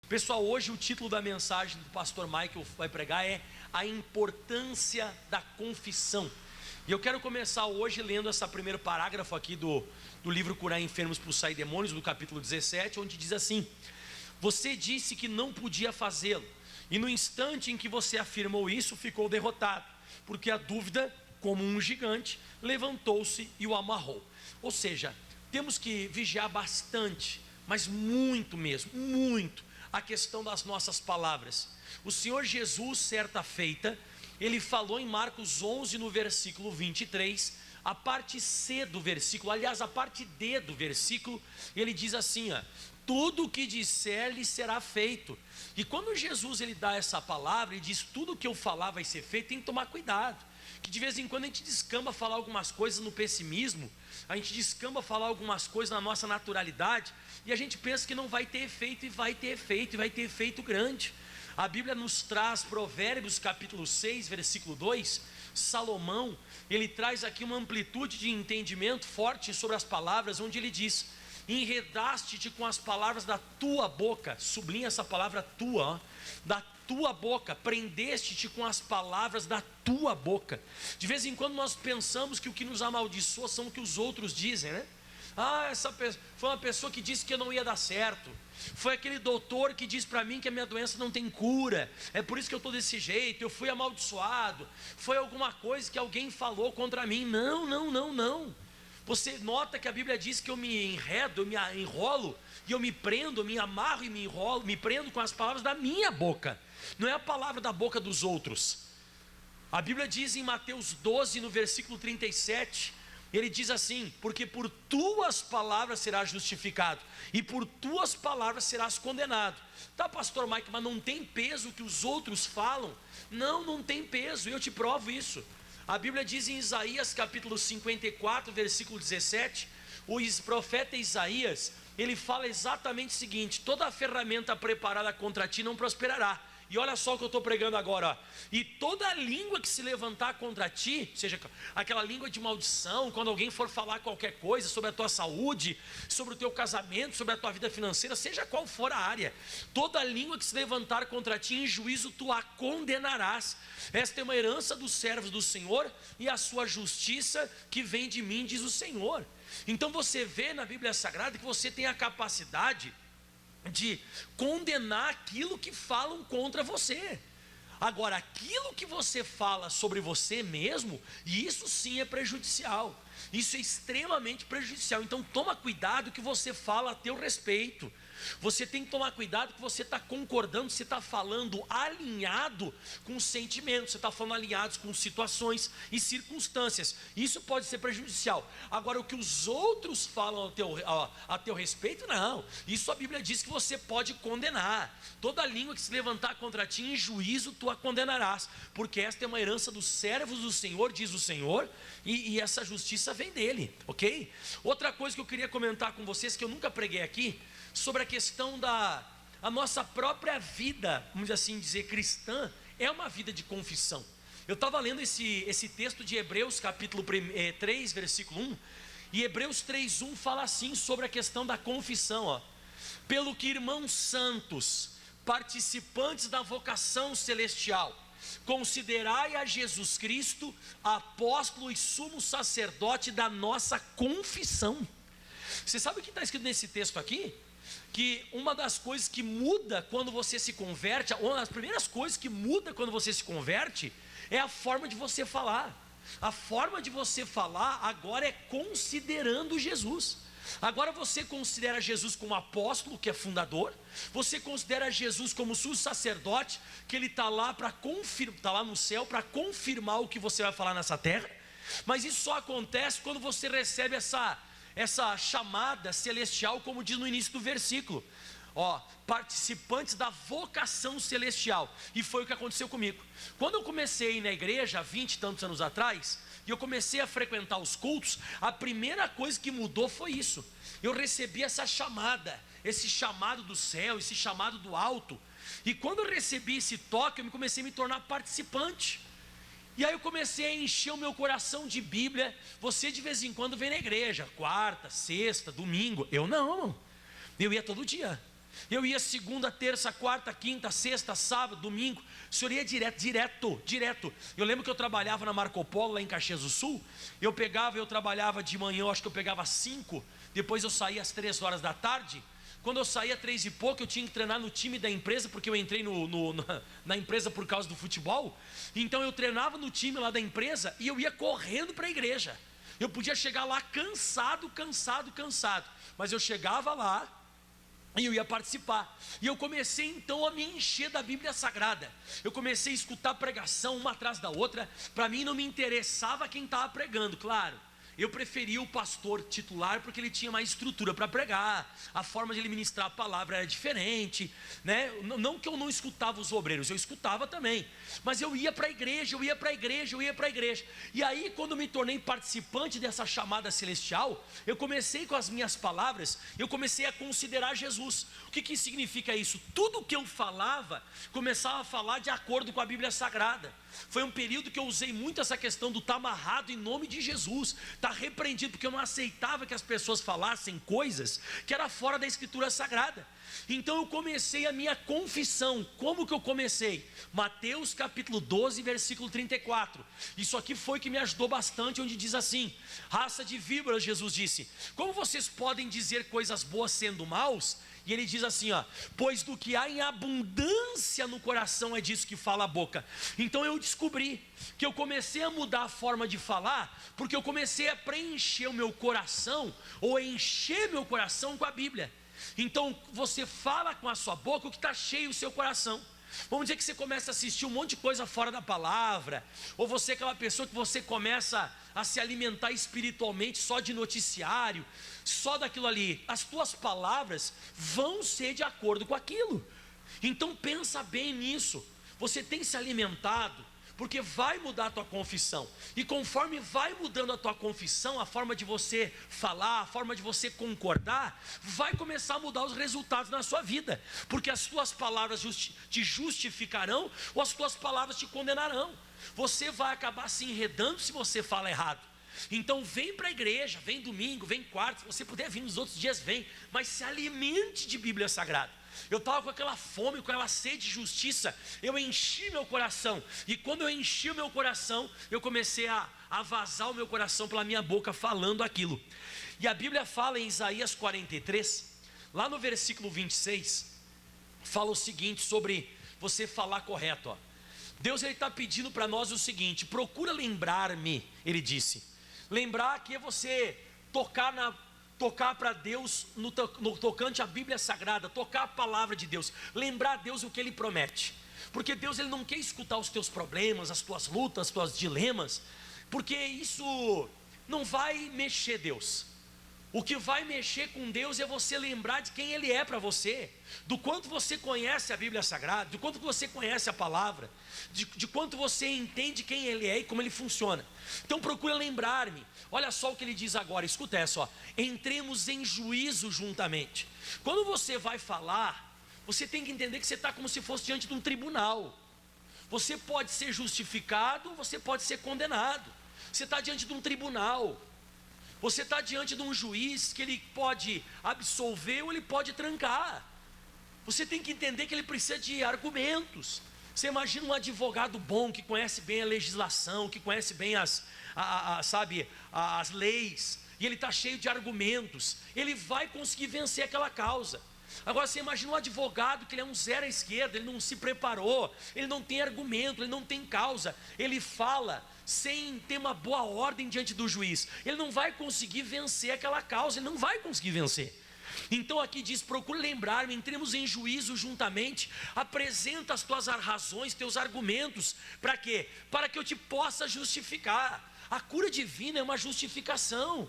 Pessoal, hoje o título da mensagem do pastor Michael vai pregar é a importância da confissão. E eu quero começar hoje lendo esse primeiro parágrafo aqui do livro Curar Enfermos, Expulsar Demônios, do capítulo 17, onde diz assim: você disse que não podia fazê-lo, e no instante em que você afirmou isso, ficou derrotado, porque a dúvida, como um gigante, levantou-se e o amarrou. Ou seja, temos que vigiar bastante, mas muito mesmo, muito, a questão das nossas palavras. O Senhor Jesus, certa feita, ele falou em Marcos 11, no versículo 23, a parte C do versículo, aliás, a parte D do versículo, ele diz assim: tudo o que disser lhe será feito. E quando Jesus ele dá essa palavra e diz tudo o que eu falar vai ser feito, tem que tomar cuidado, que de vez em quando a gente descamba a falar algumas coisas no pessimismo, a gente descamba a falar algumas coisas na nossa naturalidade, e a gente pensa que não vai ter efeito, e vai ter efeito, e vai ter efeito grande. A Bíblia nos traz Provérbios capítulo 6, versículo 2, Salomão, ele traz aqui uma amplitude de entendimento forte sobre as palavras, onde ele diz: enredaste-te com as palavras da tua boca, sublinha essa palavra tua, da tua boca, prendeste-te com as palavras da tua boca. De vez em quando nós pensamos que o que nos amaldiçoa são o que os outros dizem, né? Essa foi uma pessoa que disse que eu não ia dar certo, foi aquele doutor que disse para mim que a minha doença não tem cura, é por isso que eu estou desse jeito, eu fui amaldiçoado, foi alguma coisa que alguém falou contra mim. Não. Você nota que a Bíblia diz que eu me enredo, eu me enrolo, e eu me prendo, eu me amarro e me enrolo, me prendo com as palavras da minha boca, não é a palavra da boca dos outros. A Bíblia diz em Mateus 12, no versículo 37, ele diz assim: porque por tuas palavras serás justificado, e por tuas palavras serás condenado. Tá, pastor Mike, mas não tem peso o que os outros falam? Não tem peso, e eu te provo isso. A Bíblia diz em Isaías capítulo 54, versículo 17, o profeta Isaías, ele fala exatamente o seguinte: toda a ferramenta preparada contra ti não prosperará. E olha só o que eu estou pregando agora, e toda a língua que se levantar contra ti, seja aquela língua de maldição, quando alguém for falar qualquer coisa sobre a tua saúde, sobre o teu casamento, sobre a tua vida financeira, seja qual for a área, toda a língua que se levantar contra ti, em juízo tu a condenarás. Esta é uma herança dos servos do Senhor, e a sua justiça que vem de mim, diz o Senhor. Então você vê na Bíblia Sagrada que você tem a capacidade de condenar aquilo que falam contra você. Agora, aquilo que você fala sobre você mesmo, isso sim é prejudicial, isso é extremamente prejudicial. Então toma cuidado que você fala a teu respeito. Você tem que tomar cuidado que você está concordando, você está falando alinhado com sentimentos, você está falando alinhados com situações e circunstâncias. Isso pode ser prejudicial. Agora, o que os outros falam a teu respeito, não. Isso a Bíblia diz que você pode condenar. Toda língua que se levantar contra ti, em juízo tu a condenarás, porque esta é uma herança dos servos do Senhor, diz o Senhor, e essa justiça vem dele, ok? Outra coisa que eu queria comentar com vocês, que eu nunca preguei aqui, sobre a questão a nossa própria vida, vamos assim dizer, cristã, é uma vida de confissão. Eu estava lendo esse texto de Hebreus capítulo 3, versículo 1, e Hebreus 3:1 fala assim sobre a questão da confissão, pelo que, irmãos santos, participantes da vocação celestial, considerai a Jesus Cristo apóstolo e sumo sacerdote da nossa confissão. Você sabe o que está escrito nesse texto aqui? Que uma das coisas que muda quando você se converte, uma das primeiras coisas que muda quando você se converte, é a forma de você falar. A forma de você falar agora é considerando Jesus. Agora você considera Jesus como apóstolo, que é fundador. Você considera Jesus como sumo sacerdote, que ele está lá para confirmar, está lá no céu para confirmar o que você vai falar nessa terra. Mas isso só acontece quando você recebe essa chamada celestial, como diz no início do versículo, participantes da vocação celestial. E foi o que aconteceu comigo. Quando eu comecei a ir na igreja há 20 e tantos anos atrás, e eu comecei a frequentar os cultos, a primeira coisa que mudou foi isso. Eu recebi essa chamada, esse chamado do céu, esse chamado do alto. E quando eu recebi esse toque, eu comecei a me tornar participante. E aí eu comecei a encher o meu coração de Bíblia. Você de vez em quando vem na igreja, quarta, sexta, domingo. Eu não, eu ia todo dia. Eu ia segunda, terça, quarta, quinta, sexta, sábado, domingo. O senhor ia direto. Eu lembro que eu trabalhava na Marco Polo, lá em Caxias do Sul. Eu trabalhava de manhã, eu acho que eu pegava às 5. Depois eu saía às 3 horas da tarde. Quando eu saía 3 e pouco, eu tinha que treinar no time da empresa, porque eu entrei na empresa por causa do futebol. Então eu treinava no time lá da empresa e eu ia correndo para a igreja. Eu podia chegar lá cansado, mas eu chegava lá e eu ia participar. E eu comecei então a me encher da Bíblia Sagrada. Eu comecei a escutar pregação uma atrás da outra. Para mim não me interessava quem estava pregando, claro. Eu preferia o pastor titular porque ele tinha mais estrutura para pregar, a forma de ele ministrar a palavra era diferente, né? Não que eu não escutava os obreiros, eu escutava também, mas eu ia para a igreja, e aí quando eu me tornei participante dessa chamada celestial, eu comecei com as minhas palavras, eu comecei a considerar Jesus. O que significa isso? Tudo que eu falava, começava a falar de acordo com a Bíblia Sagrada. Foi um período que eu usei muito essa questão do estar amarrado em nome de Jesus, estar repreendido, porque eu não aceitava que as pessoas falassem coisas que era fora da Escritura Sagrada. Então eu comecei a minha confissão. Como que eu comecei? Mateus capítulo 12, versículo 34. Isso aqui foi que me ajudou bastante, onde diz assim: raça de víboras, Jesus disse, como vocês podem dizer coisas boas sendo maus? E ele diz assim, ó, pois do que há em abundância no coração é disso que fala a boca. Então eu descobri que eu comecei a mudar a forma de falar, porque eu comecei a preencher o meu coração, ou encher meu coração com a Bíblia. Então você fala com a sua boca o que está cheio o seu coração. Vamos dizer que você começa a assistir um monte de coisa fora da palavra, ou você é aquela pessoa que você começa a se alimentar espiritualmente só de noticiário, só daquilo ali. As tuas palavras vão ser de acordo com aquilo. Então pensa bem nisso. Você tem se alimentado, porque vai mudar a tua confissão, e conforme vai mudando a tua confissão, a forma de você falar, a forma de você concordar, vai começar a mudar os resultados na sua vida, porque as tuas palavras te justificarão, ou as tuas palavras te condenarão. Você vai acabar se enredando se você fala errado. Então vem para a igreja, vem domingo, vem quarta, se você puder vir nos outros dias, vem, mas se alimente de Bíblia Sagrada. Eu estava com aquela fome, com aquela sede de justiça, eu enchi meu coração, e quando eu enchi o meu coração, eu comecei a vazar o meu coração pela minha boca, falando aquilo. E a Bíblia fala em Isaías 43, lá no versículo 26, fala o seguinte sobre você falar correto, ó. Deus está pedindo para nós o seguinte: procura lembrar-me, ele disse. Lembrar que é você tocar para Deus no tocante à Bíblia Sagrada, tocar a palavra de Deus, lembrar a Deus o que Ele promete, porque Deus ele não quer escutar os teus problemas, as tuas lutas, os teus dilemas, porque isso não vai mexer Deus. O que vai mexer com Deus é você lembrar de quem Ele é para você, do quanto você conhece a Bíblia Sagrada, do quanto você conhece a palavra, de quanto você entende quem Ele é e como Ele funciona. Então procura lembrar-me. Olha só o que ele diz agora, escuta essa, ó. Entremos em juízo juntamente. Quando você vai falar, você tem que entender que você está como se fosse diante de um tribunal. Você pode ser justificado, você pode ser condenado. Você está diante de um tribunal. Você está diante de um juiz que ele pode absolver ou ele pode trancar. Você tem que entender que ele precisa de argumentos. Você imagina um advogado bom que conhece bem a legislação, que conhece bem as leis, e ele está cheio de argumentos, ele vai conseguir vencer aquela causa. Agora você imagina um advogado que ele é um zero à esquerda, ele não se preparou, ele não tem argumento, ele não tem causa, ele fala sem ter uma boa ordem diante do juiz, ele não vai conseguir vencer aquela causa, ele não vai conseguir vencer. Então aqui diz: procura lembrar-me, entremos em juízo juntamente, apresenta as tuas razões, teus argumentos, para quê? Para que eu te possa justificar. A cura divina é uma justificação,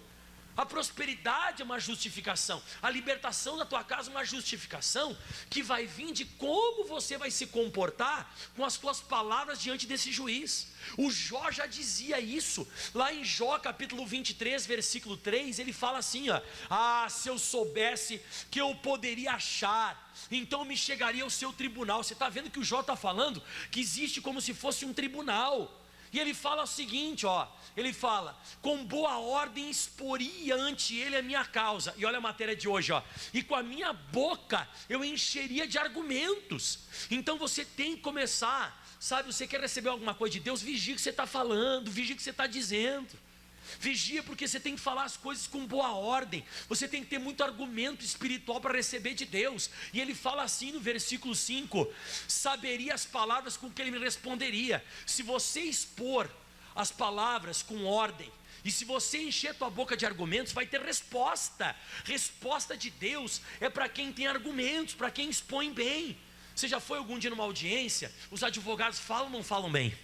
a prosperidade é uma justificação, a libertação da tua casa é uma justificação, que vai vir de como você vai se comportar com as tuas palavras diante desse juiz. O Jó já dizia isso, lá em Jó capítulo 23, versículo 3, ele fala assim, ó: ah, se eu soubesse que eu poderia achar, então me chegaria ao seu tribunal. Você está vendo que o Jó está falando que existe como se fosse um tribunal, E ele fala o seguinte, ó, ele fala: com boa ordem exporia ante ele a minha causa. E olha a matéria de hoje, ó: e com a minha boca eu encheria de argumentos. Então você tem que começar, sabe, você quer receber alguma coisa de Deus, vigia o que você está falando, vigia o que você está dizendo. Vigia, porque você tem que falar as coisas com boa ordem. Você tem que ter muito argumento espiritual para receber de Deus. E ele fala assim no versículo 5: saberia as palavras com que ele me responderia. Se você expor as palavras com ordem, e se você encher tua boca de argumentos, vai ter resposta. Resposta de Deus é para quem tem argumentos, para quem expõe bem. Você já foi algum dia numa audiência? Os advogados falam ou não falam bem?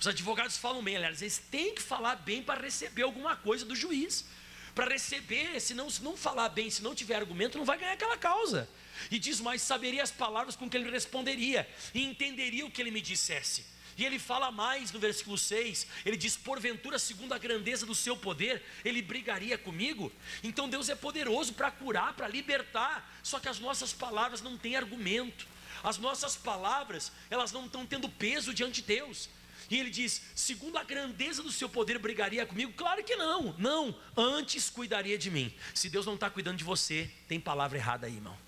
Os advogados falam bem, aliás, eles têm que falar bem para receber alguma coisa do juiz. Para receber, se não falar bem, se não tiver argumento, não vai ganhar aquela causa. E diz mais: saberia as palavras com que ele responderia, e entenderia o que ele me dissesse. E ele fala mais no versículo 6, ele diz: porventura, segundo a grandeza do seu poder, ele brigaria comigo? Então Deus é poderoso para curar, para libertar, só que as nossas palavras não têm argumento. As nossas palavras, elas não estão tendo peso diante de Deus. E ele diz: segundo a grandeza do seu poder, brigaria comigo? Claro que não, não, antes cuidaria de mim. Se Deus não está cuidando de você, tem palavra errada aí, irmão.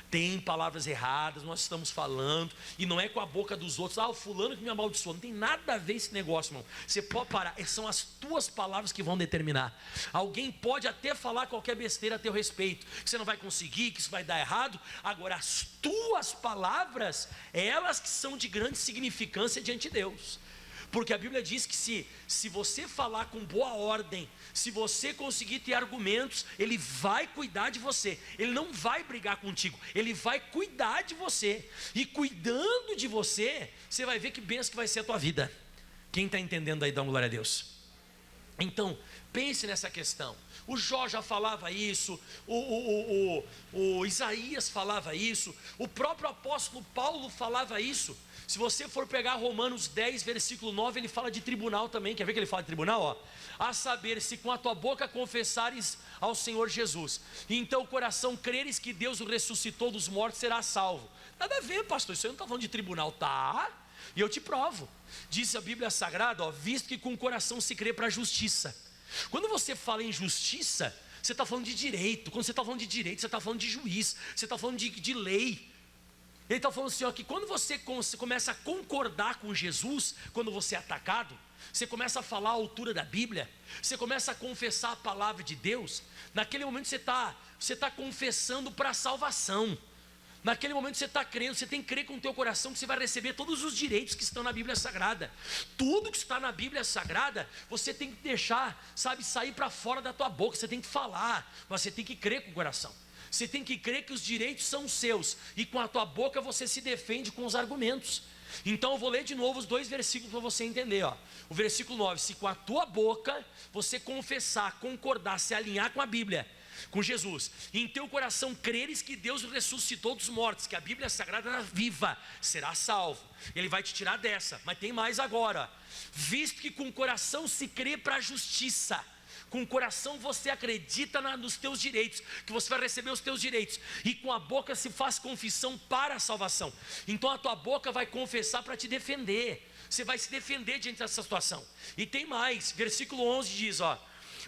Tem palavras erradas, nós estamos falando, e não é com a boca dos outros. O fulano que me amaldiçoou, não tem nada a ver esse negócio, irmão. Você pode parar, são as tuas palavras que vão determinar. Alguém pode até falar qualquer besteira a teu respeito, que você não vai conseguir, que isso vai dar errado. Agora, as tuas palavras, elas que são de grande significância diante de Deus. Porque a Bíblia diz que se você falar com boa ordem, se você conseguir ter argumentos, Ele vai cuidar de você. Ele não vai brigar contigo, Ele vai cuidar de você. E cuidando de você, você vai ver que bênção que vai ser a tua vida. Quem está entendendo aí, dá uma glória a Deus. Então, pense nessa questão. O Jó já falava isso, o Isaías falava isso, o próprio apóstolo Paulo falava isso. Se você for pegar Romanos 10, versículo 9, ele fala de tribunal também. Quer ver que ele fala de tribunal? Ó, a saber, se com a tua boca confessares ao Senhor Jesus, e em teu coração creres que Deus o ressuscitou dos mortos, será salvo. Nada a ver, pastor, isso aí não está falando de tribunal. Tá, e eu te provo. Diz a Bíblia Sagrada, ó, visto que com o coração se crê para a justiça. Quando você fala em justiça, você está falando de direito. Quando você está falando de direito, você está falando de juiz, você está falando de lei. Ele está falando assim, ó, que quando você começa a concordar com Jesus, quando você é atacado, você começa a falar a altura da Bíblia, você começa a confessar a palavra de Deus, naquele momento você está confessando para a salvação. Naquele momento você está crendo, você tem que crer com o teu coração que você vai receber todos os direitos que estão na Bíblia Sagrada. Tudo que está na Bíblia Sagrada, você tem que deixar, sabe, sair para fora da tua boca. Você tem que falar, mas você tem que crer com o coração. Você tem que crer que os direitos são seus, e com a tua boca você se defende com os argumentos. Então eu vou ler de novo os 2 versículos para você entender, ó. O versículo 9, se com a tua boca você confessar, concordar, se alinhar com a Bíblia, com Jesus, e em teu coração creres que Deus o ressuscitou dos mortos, que a Bíblia Sagrada era viva, será salvo. Ele vai te tirar dessa, mas tem mais agora. Visto que com o coração se crê para a justiça, com o coração você acredita nos teus direitos, que você vai receber os teus direitos, e com a boca se faz confissão para a salvação. Então a tua boca vai confessar para te defender. Você vai se defender diante dessa situação. E tem mais, versículo 11 diz, ó: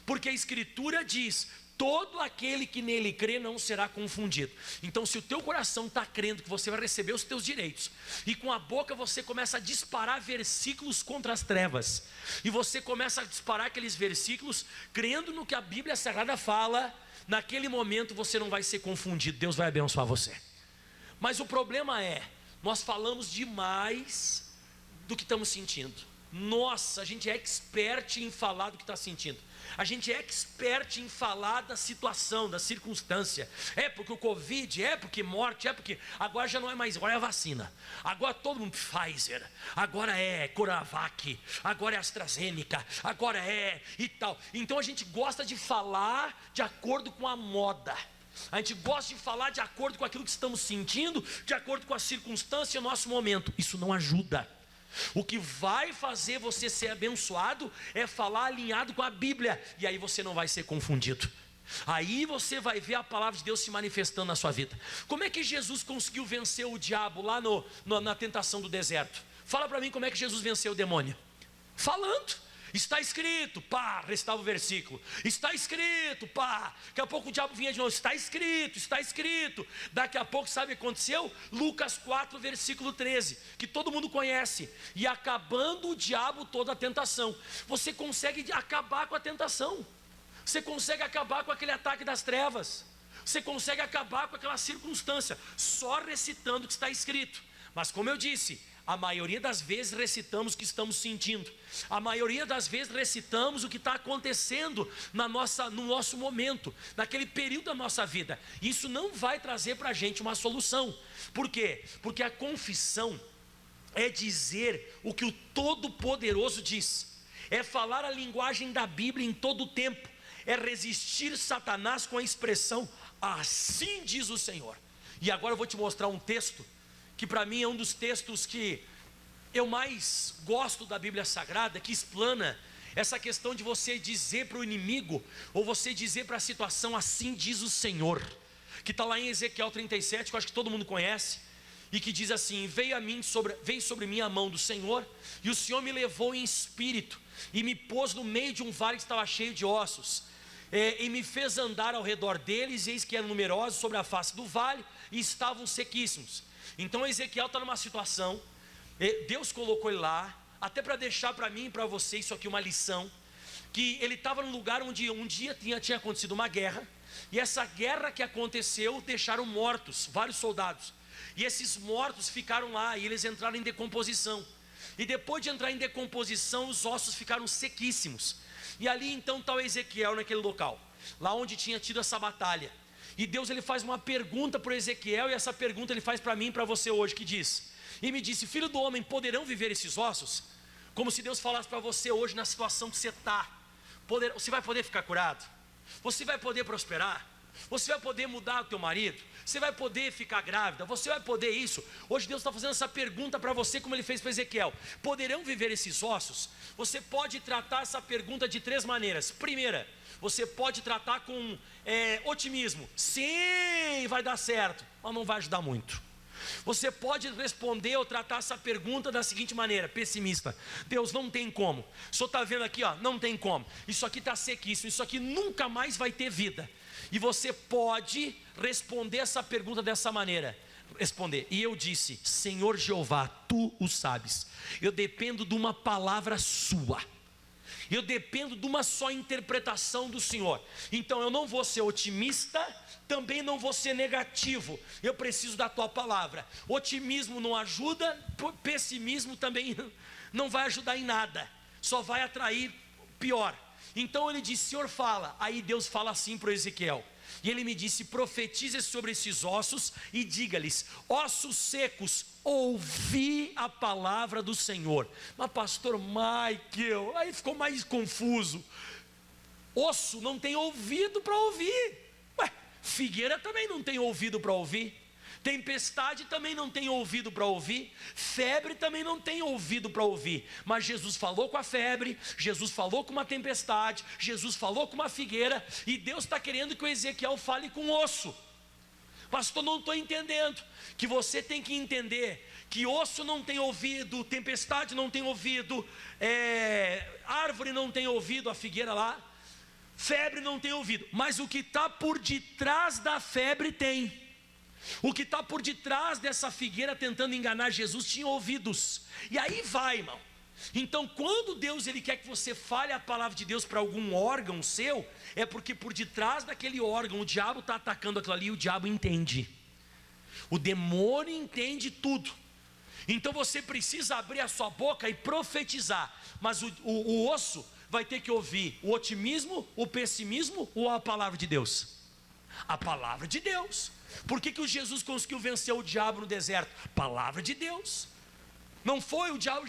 porque a Escritura diz: todo aquele que nele crê não será confundido. Então, se o teu coração está crendo que você vai receber os teus direitos, e com a boca você começa a disparar versículos contra as trevas, e você começa a disparar aqueles versículos crendo no que a Bíblia Sagrada fala, naquele momento você não vai ser confundido. Deus vai abençoar você. Mas o problema é, nós falamos demais do que estamos sentindo. Nossa, a gente é expert em falar do que está sentindo. A gente é expert em falar da situação, da circunstância. É porque o Covid, é porque morte, é porque... Agora já não é mais, agora é a vacina. Agora todo mundo Pfizer, agora é Coronavac, agora é AstraZeneca, agora é e tal. Então a gente gosta de falar de acordo com a moda. A gente gosta de falar de acordo com aquilo que estamos sentindo, de acordo com a circunstância e o nosso momento. Isso não ajuda. O que vai fazer você ser abençoado é falar alinhado com a Bíblia, e aí você não vai ser confundido. Aí você vai ver a palavra de Deus se manifestando na sua vida. Como é que Jesus conseguiu vencer o diabo lá na tentação do deserto? Fala para mim como é que Jesus venceu o demônio. falando. Está escrito, pá, restava o versículo. Está escrito, pá. Daqui a pouco o diabo vinha de novo, está escrito, está escrito. Daqui a pouco, sabe o que aconteceu? Lucas 4, versículo 13, que todo mundo conhece. E acabando o diabo toda a tentação. Você consegue acabar com a tentação. Você consegue acabar com aquele ataque das trevas. Você consegue acabar com aquela circunstância, só recitando o que está escrito. Mas como eu disse, a maioria das vezes recitamos o que estamos sentindo. A maioria das vezes recitamos o que está acontecendo no nosso momento, naquele período da nossa vida. Isso não vai trazer para a gente uma solução. Por quê? Porque a confissão é dizer o que o Todo-Poderoso diz. É falar a linguagem da Bíblia em todo o tempo. É resistir Satanás com a expressão, assim diz o Senhor. E agora eu vou te mostrar um texto que para mim é um dos textos que eu mais gosto da Bíblia Sagrada, que explana essa questão de você dizer para o inimigo, ou você dizer para a situação, assim diz o Senhor, que está lá em Ezequiel 37, que eu acho que todo mundo conhece, e que diz assim: veio sobre mim a mão do Senhor, e o Senhor me levou em espírito, e me pôs no meio de um vale que estava cheio de ossos, e me fez andar ao redor deles, e eis que eram numerosos sobre a face do vale, e estavam sequíssimos. Então Ezequiel está numa situação, Deus colocou ele lá, até para deixar para mim e para você isso aqui uma lição, que ele estava num lugar onde um dia tinha acontecido uma guerra, e essa guerra que aconteceu deixaram mortos vários soldados, e esses mortos ficaram lá, e eles entraram em decomposição, e depois de entrar em decomposição, os ossos ficaram sequíssimos, e ali então está o Ezequiel naquele local, lá onde tinha tido essa batalha. E Deus ele faz uma pergunta para o Ezequiel, e essa pergunta ele faz para mim e para você hoje, que diz: e me disse, filho do homem, poderão viver esses ossos? Como se Deus falasse para você hoje na situação que você está. Você vai poder ficar curado? Você vai poder prosperar? Você vai poder mudar o teu marido? Você vai poder ficar grávida? Você vai poder isso? Hoje Deus está fazendo essa pergunta para você, como ele fez para Ezequiel: poderão viver esses ossos? Você pode tratar essa pergunta de três maneiras. Primeira, você pode tratar com otimismo: sim, vai dar certo, mas não vai ajudar muito. Você pode responder ou tratar essa pergunta da seguinte maneira: pessimista: Deus, não tem como. O senhor está vendo aqui, ó, não tem como. Isso aqui está sequíssimo, isso aqui nunca mais vai ter vida. E você pode responder essa pergunta dessa maneira: responder, e eu disse, Senhor Jeová, tu o sabes, eu dependo de uma palavra sua, eu dependo de uma só interpretação do Senhor. Então eu não vou ser otimista, também não vou ser negativo. Eu preciso da tua palavra. Otimismo não ajuda, pessimismo também não vai ajudar em nada, só vai atrair pior. Então ele disse, Senhor fala. Aí Deus fala assim para Ezequiel, e ele me disse: profetize sobre esses ossos e diga-lhes: ossos secos, ouvi a palavra do Senhor. Mas pastor Michael, aí ficou mais confuso. Osso não tem ouvido para ouvir. Ué, figueira também não tem ouvido para ouvir. Tempestade também não tem ouvido para ouvir. Febre também não tem ouvido para ouvir. Mas Jesus falou com a febre, Jesus falou com uma tempestade, Jesus falou com uma figueira, e Deus está querendo que o Ezequiel fale com osso. Pastor, não estou entendendo. Que você tem que entender que osso não tem ouvido, tempestade não tem ouvido, árvore não tem ouvido, a figueira lá, febre não tem ouvido, mas o que está por detrás da febre tem. O que está por detrás dessa figueira tentando enganar Jesus tinha ouvidos. E aí vai, irmão. Então quando Deus ele quer que você fale a palavra de Deus para algum órgão seu, é porque por detrás daquele órgão o diabo está atacando aquilo ali, e o diabo entende. O demônio entende tudo. Então você precisa abrir a sua boca e profetizar. Mas o osso vai ter que ouvir o otimismo, o pessimismo ou a palavra de Deus? A palavra de Deus. Por que o Jesus conseguiu vencer o diabo no deserto? Palavra de Deus. Não foi o diabo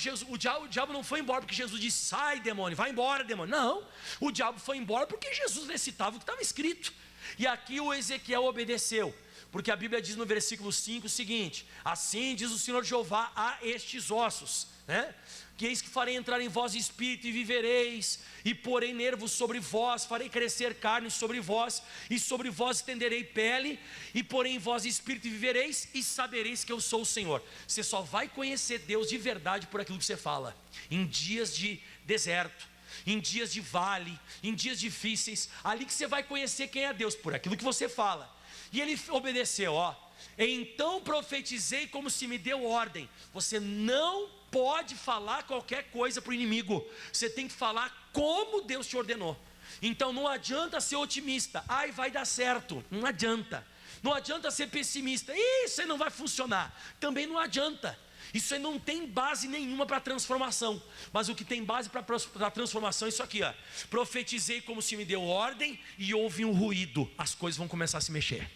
não foi embora porque Jesus disse: sai demônio, vai embora demônio. Não, o diabo foi embora porque Jesus recitava o que estava escrito. E aqui o Ezequiel obedeceu. Porque a Bíblia diz no versículo 5 o seguinte: assim diz o Senhor Jeová a estes ossos, né? Que eis que farei entrar em vós espírito e vivereis, e porei nervos sobre vós, farei crescer carne sobre vós, e sobre vós estenderei pele, e porei em vós espírito e vivereis, e sabereis que eu sou o Senhor. Você só vai conhecer Deus de verdade por aquilo que você fala, em dias de deserto, em dias de vale, em dias difíceis, ali que você vai conhecer quem é Deus, por aquilo que você fala. E ele obedeceu, ó. Então profetizei como se me deu ordem. Você não pode falar qualquer coisa para o inimigo, você tem que falar como Deus te ordenou. Então não adianta ser otimista, ai vai dar certo, não adianta. Não adianta ser pessimista, isso aí não vai funcionar, também não adianta. Isso aí não tem base nenhuma para transformação. Mas o que tem base para transformação é isso aqui, ó. Profetizei como se me deu ordem, e houve um ruído, as coisas vão começar a se mexer.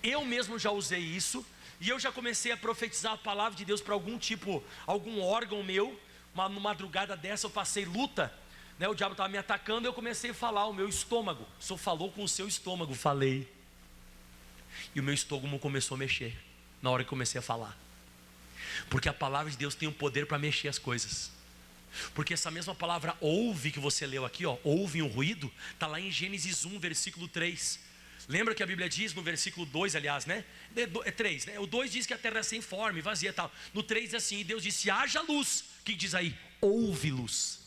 Eu mesmo já usei isso, e eu já comecei a profetizar a palavra de Deus para algum órgão meu. Uma madrugada dessa eu passei luta, né? O diabo estava me atacando, eu comecei a falar, o meu estômago, o Senhor falou com o seu estômago, falei. E o meu estômago começou a mexer, na hora que comecei a falar. Porque a palavra de Deus tem o poder para mexer as coisas. Porque essa mesma palavra ouve que você leu aqui, ó, ouve um ruído, está lá em Gênesis 1, versículo 3. Lembra que a Bíblia diz no versículo 2, aliás, né? É 3, né? O 2 diz que a terra é sem forma e vazia e tal. No 3 diz assim: e Deus disse, haja luz. O que diz aí? Houve luz.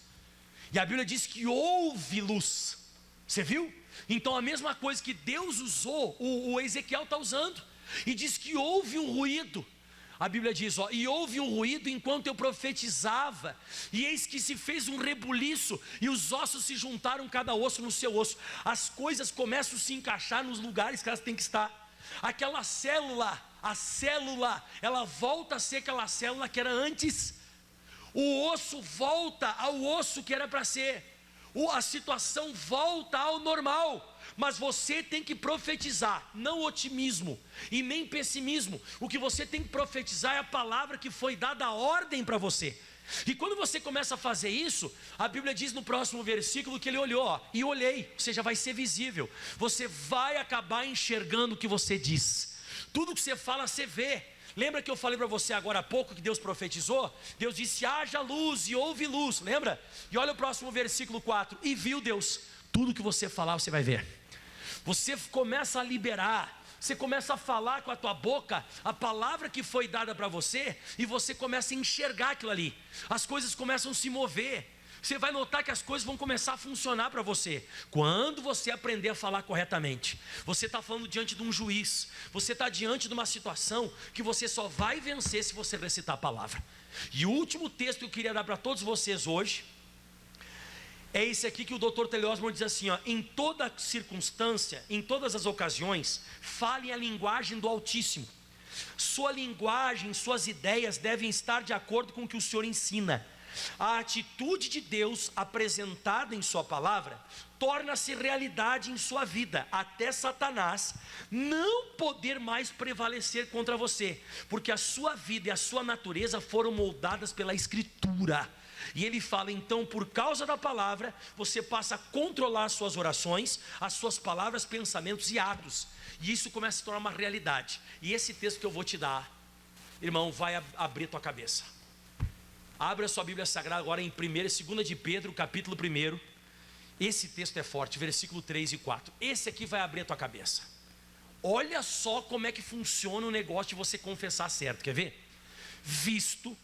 E a Bíblia diz que houve luz. Você viu? Então a mesma coisa que Deus usou, o Ezequiel está usando. E diz que houve um ruído. A Bíblia diz, ó, e houve um ruído enquanto eu profetizava, e eis que se fez um rebuliço, e os ossos se juntaram cada osso no seu osso. As coisas começam a se encaixar nos lugares que elas têm que estar. Aquela célula, a célula, ela volta a ser aquela célula que era antes. O osso volta ao osso que era para ser. A situação volta ao normal. Mas você tem que profetizar, não otimismo e nem pessimismo. O que você tem que profetizar é a palavra que foi dada a ordem para você. E quando você começa a fazer isso, a Bíblia diz no próximo versículo que ele olhou, ó, e olhei, ou seja, vai ser visível. Você vai acabar enxergando o que você diz. Tudo que você fala, você vê. Lembra que eu falei para você agora há pouco que Deus profetizou? Deus disse, haja luz, e houve luz, lembra? E olha o próximo versículo 4, e viu Deus. Tudo que você falar, você vai ver. Você começa a liberar, você começa a falar com a tua boca a palavra que foi dada para você, e você começa a enxergar aquilo ali. As coisas começam a se mover. Você vai notar que as coisas vão começar a funcionar para você. Quando você aprender a falar corretamente. Você está falando diante de um juiz, você está diante de uma situação que você só vai vencer se você recitar a palavra. E o último texto que eu queria dar para todos vocês hoje é esse aqui, que o Dr. T.L. Osborne diz assim, ó, em toda circunstância, em todas as ocasiões, falem a linguagem do Altíssimo. Sua linguagem, suas ideias devem estar de acordo com o que o Senhor ensina. A atitude de Deus apresentada em sua palavra torna-se realidade em sua vida, até Satanás não poder mais prevalecer contra você, porque a sua vida e a sua natureza foram moldadas pela Escritura. E ele fala, então, por causa da palavra, você passa a controlar as suas orações, as suas palavras, pensamentos e atos. E isso começa a se tornar uma realidade. E esse texto que eu vou te dar, irmão, vai abrir tua cabeça. Abra a sua Bíblia Sagrada agora em 1 e 2 de Pedro, capítulo 1. Esse texto é forte, versículo 3 e 4. Esse aqui vai abrir a tua cabeça. Olha só como é que funciona o negócio de você confessar certo, quer ver? Visto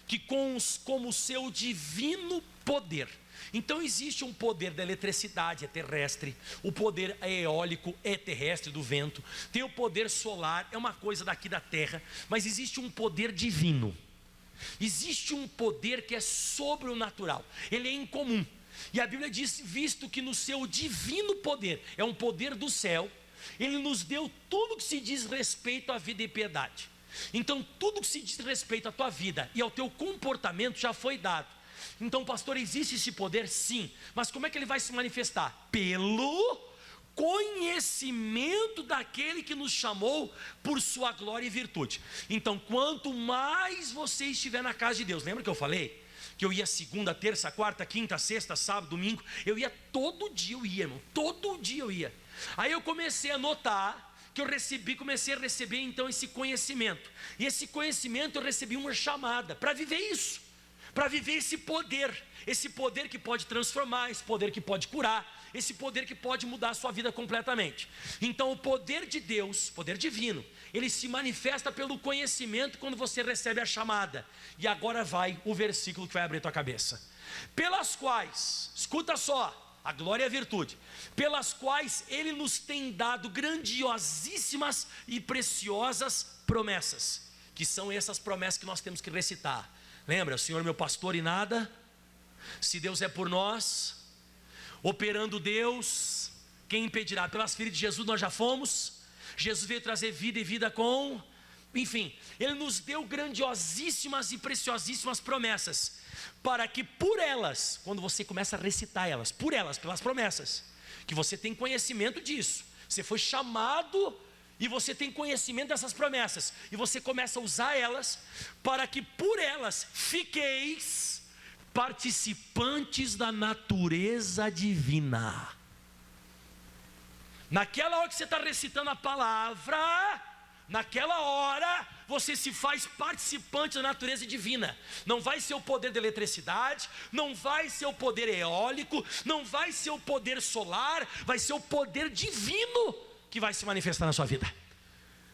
que como o seu divino poder. Então existe um poder da eletricidade, é terrestre. O poder eólico é terrestre, do vento. Tem o poder solar, é uma coisa daqui da terra. Mas existe um poder divino. Existe um poder que é sobrenatural. Ele é incomum. E a Bíblia diz, visto que no seu divino poder, é um poder do céu, Ele nos deu tudo que se diz respeito à vida e piedade. Então tudo que se diz respeito à tua vida e ao teu comportamento já foi dado. Então, pastor, existe esse poder? Sim. Mas como é que ele vai se manifestar? Pelo conhecimento daquele que nos chamou por sua glória e virtude. Então, quanto mais você estiver na casa de Deus, lembra que eu falei? Que eu ia segunda, terça, quarta, quinta, sexta, sábado, domingo. Eu ia todo dia, irmão. Todo dia eu ia. Aí eu comecei a notar que eu recebi, comecei a receber então esse conhecimento. E esse conhecimento eu recebi uma chamada para viver isso, para viver esse poder que pode transformar, esse poder que pode curar, esse poder que pode mudar a sua vida completamente. Então o poder de Deus, poder divino, ele se manifesta pelo conhecimento quando você recebe a chamada. E agora vai o versículo que vai abrir tua cabeça. Pelas quais, escuta só, a glória e a virtude, pelas quais ele nos tem dado grandiosíssimas e preciosas promessas, que são essas promessas que nós temos que recitar. Lembra, o Senhor é meu pastor e nada, se Deus é por nós, operando Deus, quem impedirá? Pelas feridas de Jesus nós já fomos, Jesus veio trazer vida e vida com, enfim, ele nos deu grandiosíssimas e preciosíssimas promessas, para que por elas, quando você começa a recitar elas, por elas, pelas promessas, que você tem conhecimento disso, você foi chamado e você tem conhecimento dessas promessas, e você começa a usar elas, para que por elas fiqueis participantes da natureza divina. Naquela hora que você está recitando a palavra, naquela hora você se faz participante da natureza divina. Não vai ser o poder da eletricidade, não vai ser o poder eólico, não vai ser o poder solar, vai ser o poder divino que vai se manifestar na sua vida.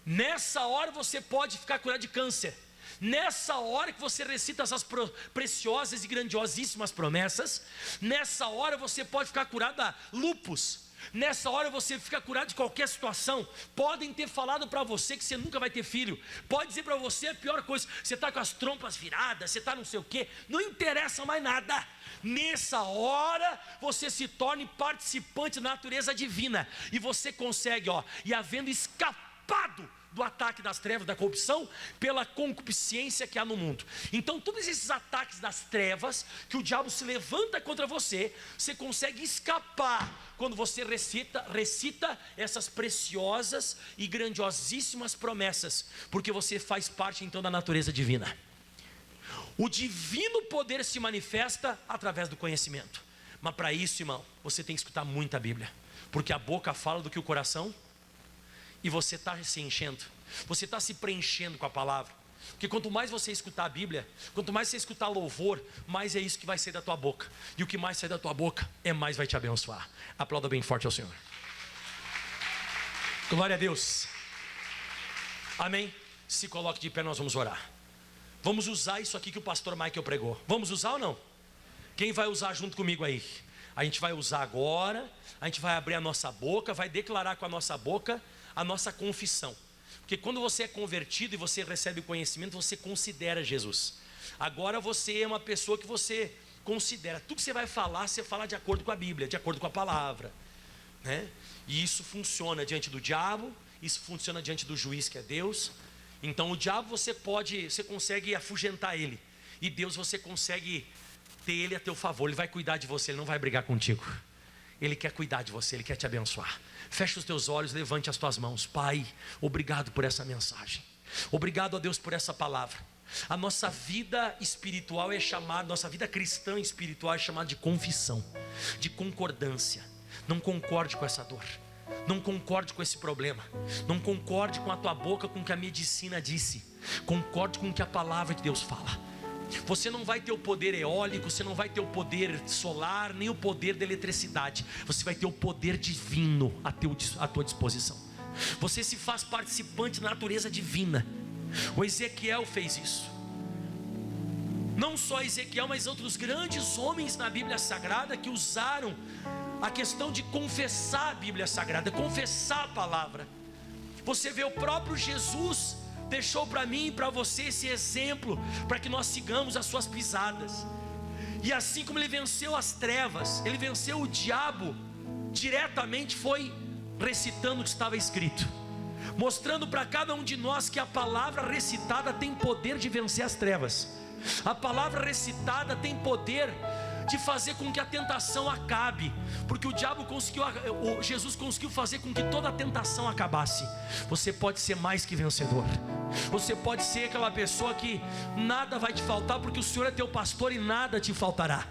Nessa hora você pode ficar curado de câncer. Nessa hora que você recita essas preciosas e grandiosíssimas promessas, nessa hora você pode ficar curado da lúpus. Nessa hora você fica curado de qualquer situação. Podem ter falado para você que você nunca vai ter filho, pode dizer para você a pior coisa, você está com as trompas viradas, você está não sei o que, não interessa mais nada. Nessa hora você se torne participante da natureza divina, e você consegue, e havendo escapado do ataque das trevas, da corrupção, pela concupiscência que há no mundo. Então todos esses ataques das trevas, que o diabo se levanta contra você, você consegue escapar quando você recita essas preciosas e grandiosíssimas promessas, porque você faz parte então da natureza divina. O divino poder se manifesta através do conhecimento, mas para isso, irmão, você tem que escutar muita Bíblia, porque a boca fala do que o coração, e você está se enchendo, você está se preenchendo com a palavra, porque quanto mais você escutar a Bíblia, quanto mais você escutar louvor, mais é isso que vai sair da tua boca, e o que mais sai da tua boca, mais vai te abençoar. Aplauda bem forte ao Senhor. Glória a Deus. Amém. Se coloque de pé, nós vamos orar. Vamos usar isso aqui que o pastor Michael pregou. Vamos usar ou não? Quem vai usar junto comigo aí? A gente vai usar agora, a gente vai abrir a nossa boca, vai declarar com a nossa boca a nossa confissão. Porque quando você é convertido e você recebe o conhecimento, você considera Jesus. Agora você é uma pessoa que você considera. Tudo que você vai falar, você fala de acordo com a Bíblia, de acordo com a palavra, né? E isso funciona diante do diabo, isso funciona diante do juiz que é Deus. Então o diabo você consegue afugentar ele, e Deus você consegue ter ele a teu favor. Ele vai cuidar de você, ele não vai brigar contigo. Ele quer cuidar de você, ele quer te abençoar. Fecha os teus olhos, levante as tuas mãos. Pai, obrigado por essa mensagem. Obrigado a Deus por essa palavra. A nossa vida espiritual é chamada, nossa vida cristã espiritual é chamada de confissão, de concordância. Não concorde com essa dor, não concorde com esse problema, não concorde com a tua boca, com o que a medicina disse. Concorde com o que a palavra de Deus fala. Você não vai ter o poder eólico, você não vai ter o poder solar, nem o poder da eletricidade. Você vai ter o poder divino à tua disposição. Você se faz participante da natureza divina. O Ezequiel fez isso. Não só Ezequiel, mas outros grandes homens na Bíblia Sagrada que usaram a questão de confessar a Bíblia Sagrada, confessar a palavra. Você vê o próprio Jesus deixou para mim e para você esse exemplo, para que nós sigamos as suas pisadas. E assim como ele venceu as trevas, ele venceu o diabo, diretamente foi recitando o que estava escrito, mostrando para cada um de nós que a palavra recitada tem poder de vencer as trevas. A palavra recitada tem poder de fazer com que a tentação acabe, porque Jesus conseguiu fazer com que toda a tentação acabasse. Você pode ser mais que vencedor. Você pode ser aquela pessoa que nada vai te faltar, porque o Senhor é teu pastor e nada te faltará.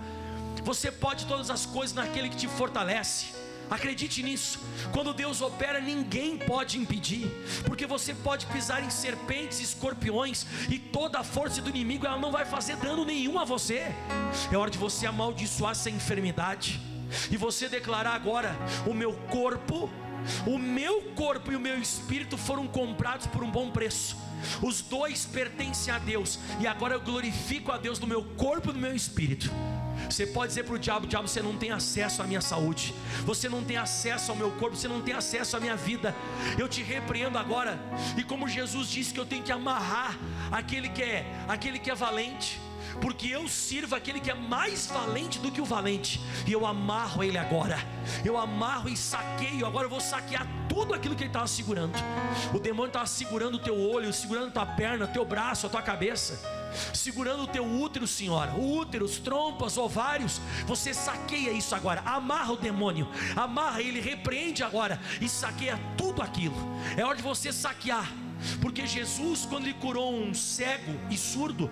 Você pode todas as coisas naquele que te fortalece. Acredite nisso. Quando Deus opera, ninguém pode impedir, porque você pode pisar em serpentes, escorpiões, e toda a força do inimigo, ela não vai fazer dano nenhum a você. É hora de você amaldiçoar essa enfermidade e você declarar agora: o meu corpo e o meu espírito foram comprados por um bom preço. Os dois pertencem a Deus, e agora eu glorifico a Deus no meu corpo e no meu espírito. Você pode dizer para o diabo: diabo, você não tem acesso à minha saúde, você não tem acesso ao meu corpo, você não tem acesso à minha vida. Eu te repreendo agora. E como Jesus disse que eu tenho que amarrar aquele que é valente, porque eu sirvo aquele que é mais valente do que o valente, e eu amarro ele agora. Eu amarro e saqueio. Agora eu vou saquear tudo aquilo que ele estava segurando. O demônio estava segurando o teu olho, segurando a tua perna, o teu braço, a tua cabeça, segurando o teu útero, senhora, o útero, os trompas, ovários. Você saqueia isso agora. Amarra o demônio, amarra ele, repreende agora e saqueia tudo aquilo. É hora de você saquear, porque Jesus, quando ele curou um cego e surdo,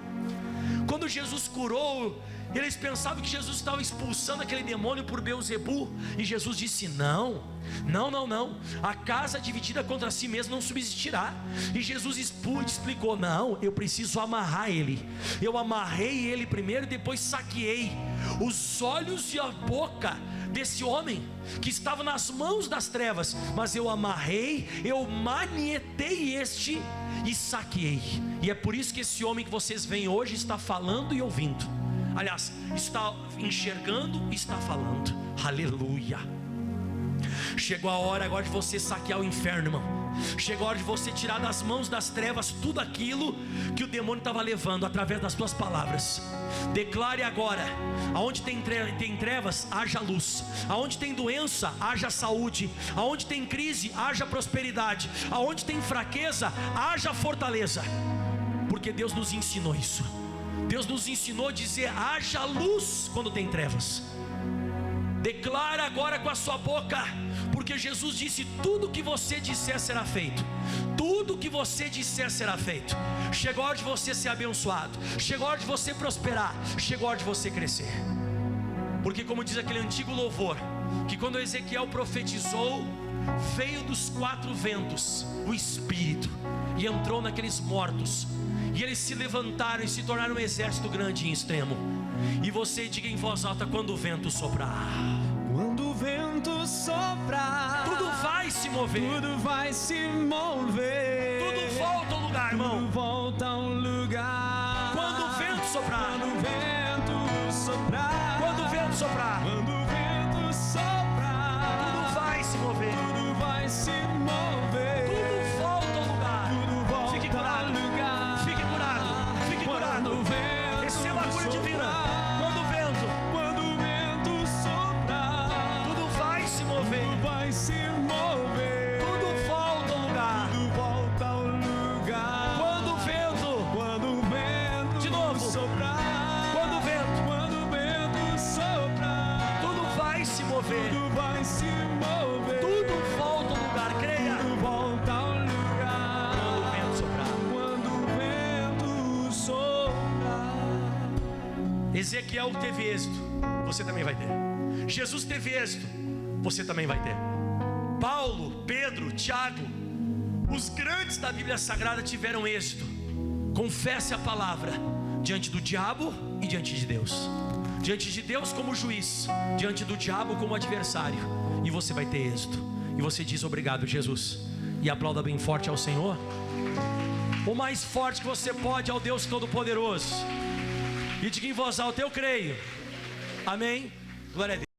quando Jesus curou, eles pensavam que Jesus estava expulsando aquele demônio por Beelzebu, e Jesus disse: não, a casa dividida contra si mesma não subsistirá. E Jesus explicou: não, eu preciso amarrar ele. Eu amarrei ele primeiro e depois saqueei os olhos e a boca desse homem que estava nas mãos das trevas, mas eu amarrei, eu manietei este e saqueei. E é por isso que esse homem que vocês veem hoje está falando e ouvindo. Aliás, está enxergando e está falando. Aleluia. Chegou a hora agora de você saquear o inferno, irmão. Chegou a hora de você tirar das mãos das trevas tudo aquilo que o demônio estava levando através das tuas palavras. Declare agora: aonde tem trevas, haja luz. Aonde tem doença, haja saúde. Aonde tem crise, haja prosperidade. Aonde tem fraqueza, haja fortaleza. Porque Deus nos ensinou isso. Deus nos ensinou a dizer: haja luz quando tem trevas. Declara agora com a sua boca, porque Jesus disse: tudo que você disser será feito. Tudo que você disser será feito. Chegou a hora de você ser abençoado. Chegou a hora de você prosperar. Chegou a hora de você crescer. Porque como diz aquele antigo louvor, que quando Ezequiel profetizou, veio dos quatro ventos o Espírito e entrou naqueles mortos, e eles se levantaram e se tornaram um exército grande e extremo. E você diga em voz alta: quando o vento soprar, quando o vento soprar, tudo vai se mover, tudo vai se mover, tudo volta ao lugar, irmão. Tudo volta ao lugar. Quando o vento soprar, quando o vento soprar, quando o vento soprar, quando o vento soprar, tudo vai se mover, tudo vai se mover, tudo volta ao lugar. tudo volta Fique curado, ao lugar. fique curado, fique curado. Quando o vento Receba a cura divina. Quando o vento soprar, tudo vai se mover, tudo vai se mover, tudo volta ao lugar. tudo volta ao lugar. Quando o vento de novo soprar, quando o vento soprar, tudo vai se mover, tudo vai se mover, tudo volta ao lugar. Creia. tudo volta ao lugar. Quando o vento soprar. Quando o vento soprar. Ezequiel teve êxito, você também vai ter. Jesus teve êxito, você também vai ter. Paulo, Pedro, Tiago, os grandes da Bíblia Sagrada tiveram êxito. Confesse a palavra diante do diabo e diante de Deus. Diante de Deus como juiz, diante do diabo como adversário, e você vai ter êxito. E você diz: obrigado, Jesus, e aplauda bem forte ao Senhor. O mais forte que você pode ao Deus Todo-Poderoso. E diga em voz alta: eu creio. Amém. Glória a Deus.